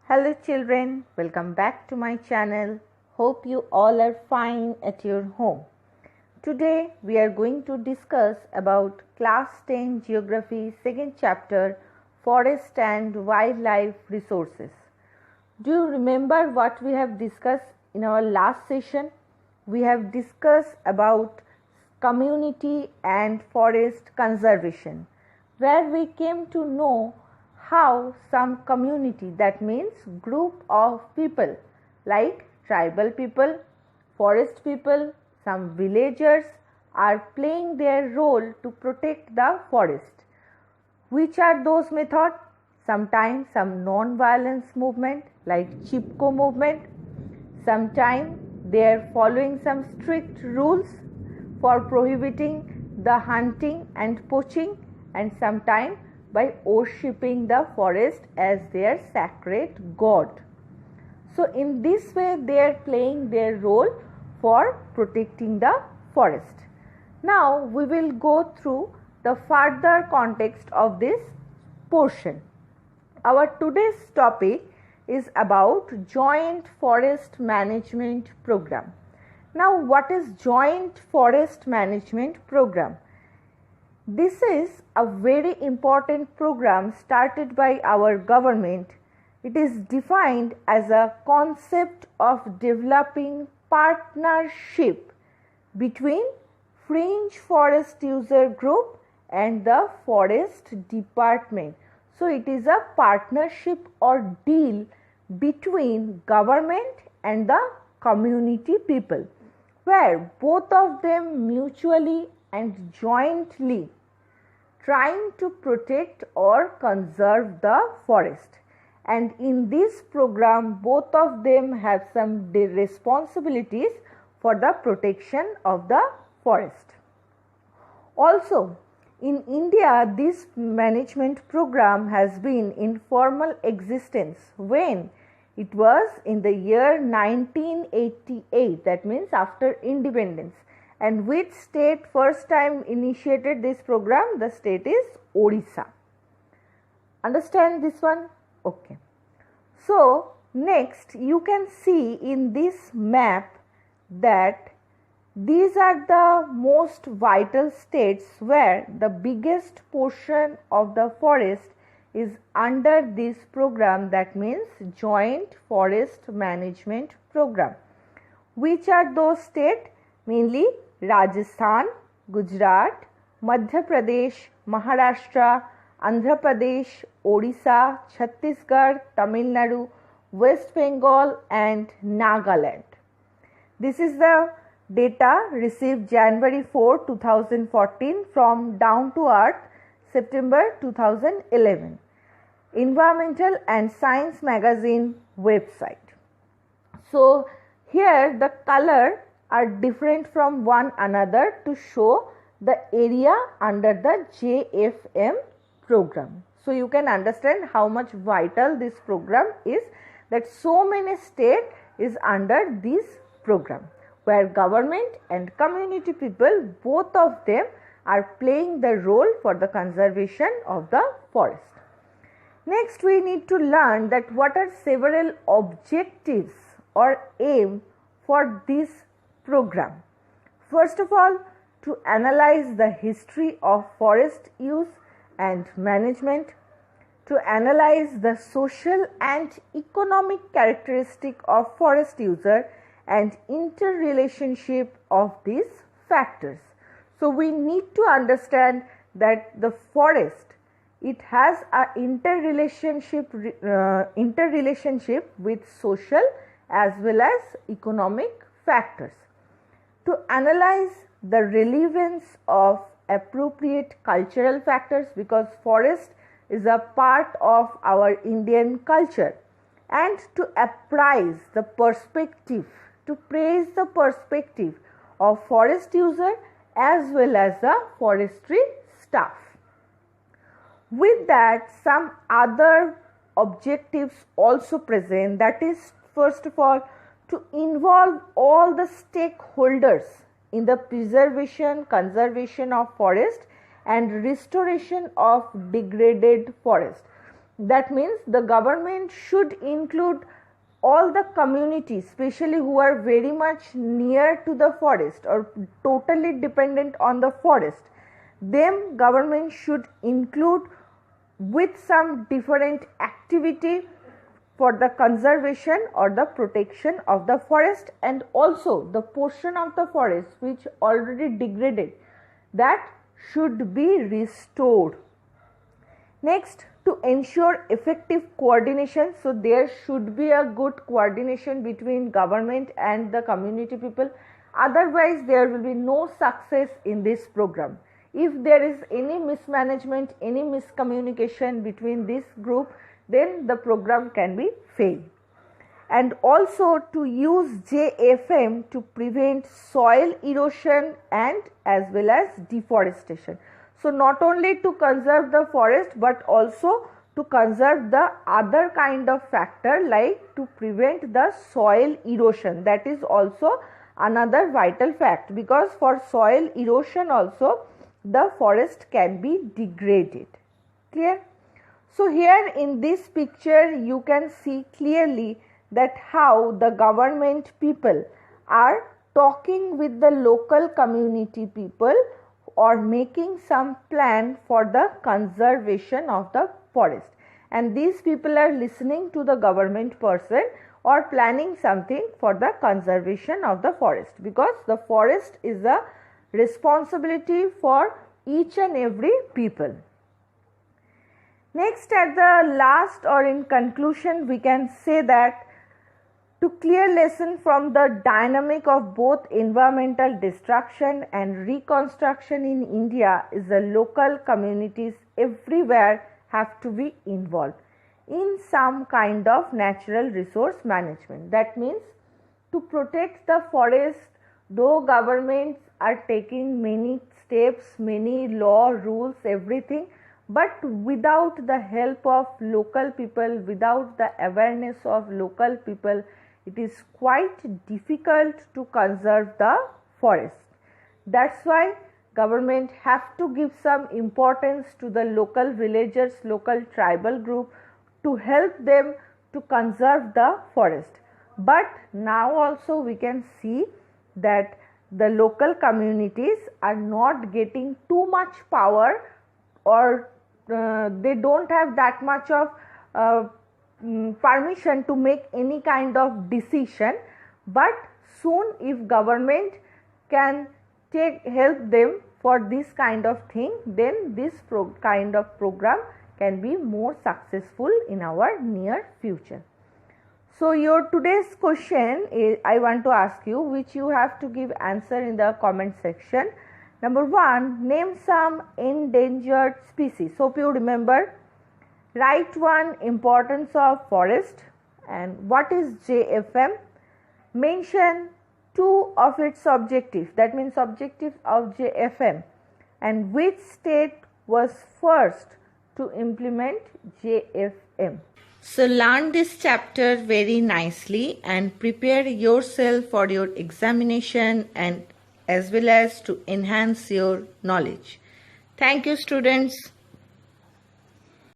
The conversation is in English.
Hello children, welcome back to my channel. Hope you all are fine at your home. Today we are going to discuss about class 10 geography second chapter forest and wildlife resources. Do you remember what we have discussed in our last session? We have discussed about community and forest conservation, where we came to know how some community, that means group of people like tribal people, forest people, some villagers are playing their role to protect the forest. Which are those methods? Sometimes some non-violence movement like Chipko movement, sometimes they are following some strict rules for prohibiting the hunting and poaching, and sometimes by worshipping the forest as their sacred god. So in this way they are playing their role for protecting the forest. Now we will go through the further context of this portion. Our today's topic is about Joint Forest Management Program. Now what is Joint Forest Management Program? This is a very important program started by our government. It is defined as a concept of developing partnership between fringe forest user group and the forest department. So it is a partnership or deal between government and the community people, where both of them mutually and jointly trying to protect or conserve the forest. And in this program both of them have some responsibilities for the protection of the forest. Also, in India this management program has been in formal existence when it was in the year 1988, that means after independence. And which state first time initiated this program? The state is Odisha. Understand this one? Okay. So next you can see in this map that these are the most vital states where the biggest portion of the forest is under this program, that means Joint Forest Management Program. Which are those states? Mainly Rajasthan, Gujarat, Madhya Pradesh, Maharashtra, Andhra Pradesh, Odisha, Chhattisgarh, Tamil Nadu, West Bengal and Nagaland. This is the data received January 4, 2014 from Down to Earth, September 2011, Environmental and Science Magazine website. So here the color are different from one another to show the area under the JFM program. So you can understand how much vital this program is, that so many states is under this program, where government and community people, both of them are playing the role for the conservation of the forest. Next we need to learn that what are several objectives or aim for this program. First of all, to analyze the history of forest use and management, to analyze the social and economic characteristic of forest user and interrelationship of these factors. So we need to understand that the forest, it has a interrelationship with social as well as economic factors. To analyze the relevance of appropriate cultural factors, because forest is a part of our Indian culture, and to apprise the perspective, to praise the perspective of forest user as well as the forestry staff. With that, some other objectives also present, that is first of all to involve all the stakeholders in the preservation, conservation of forest and restoration of degraded forest. That means the government should include all the communities, especially who are very much near to the forest or totally dependent on the forest. Them government should include with some different activity for the conservation or the protection of the forest, and also the portion of the forest which already degraded, that should be restored. Next, to ensure effective coordination, so there should be a good coordination between government and the community people, otherwise there will be no success in this program. If there is any mismanagement, any miscommunication between this group, then the program can be failed. And also to use JFM to prevent soil erosion and as well as deforestation. So not only to conserve the forest, but also to conserve the other kind of factor, like to prevent the soil erosion. That is also another vital fact, because for soil erosion also the forest can be degraded. Clear? So here in this picture you can see clearly that how the government people are talking with the local community people or making some plan for the conservation of the forest, and these people are listening to the government person or planning something for the conservation of the forest, because the forest is a responsibility for each and every people. Next, at the last or in conclusion, we can say that to clear lesson from the dynamic of both environmental destruction and reconstruction in India is the local communities everywhere have to be involved in some kind of natural resource management. That means to protect the forest, though governments are taking many steps, many law, rules, everything, but without the help of local people, without the awareness of local people, it is quite difficult to conserve the forest. That's why government have to give some importance to the local villagers, local tribal group, to help them to conserve the forest. But now also we can see that the local communities are not getting too much power, or they don't have that much of permission to make any kind of decision. But soon, if government can help them for this kind of thing, then this kind of program can be more successful in our near future. So your today's question is, I want to ask you, which you have to give answer in the comment section. Number 1, name some endangered species. Hope you remember. Write one, importance of forest, and what is JFM. Mention 2 of its objectives, that means objectives of JFM, and which state was first to implement JFM. So learn this chapter very nicely and prepare yourself for your examination and as well as to enhance your knowledge. Thank you, students.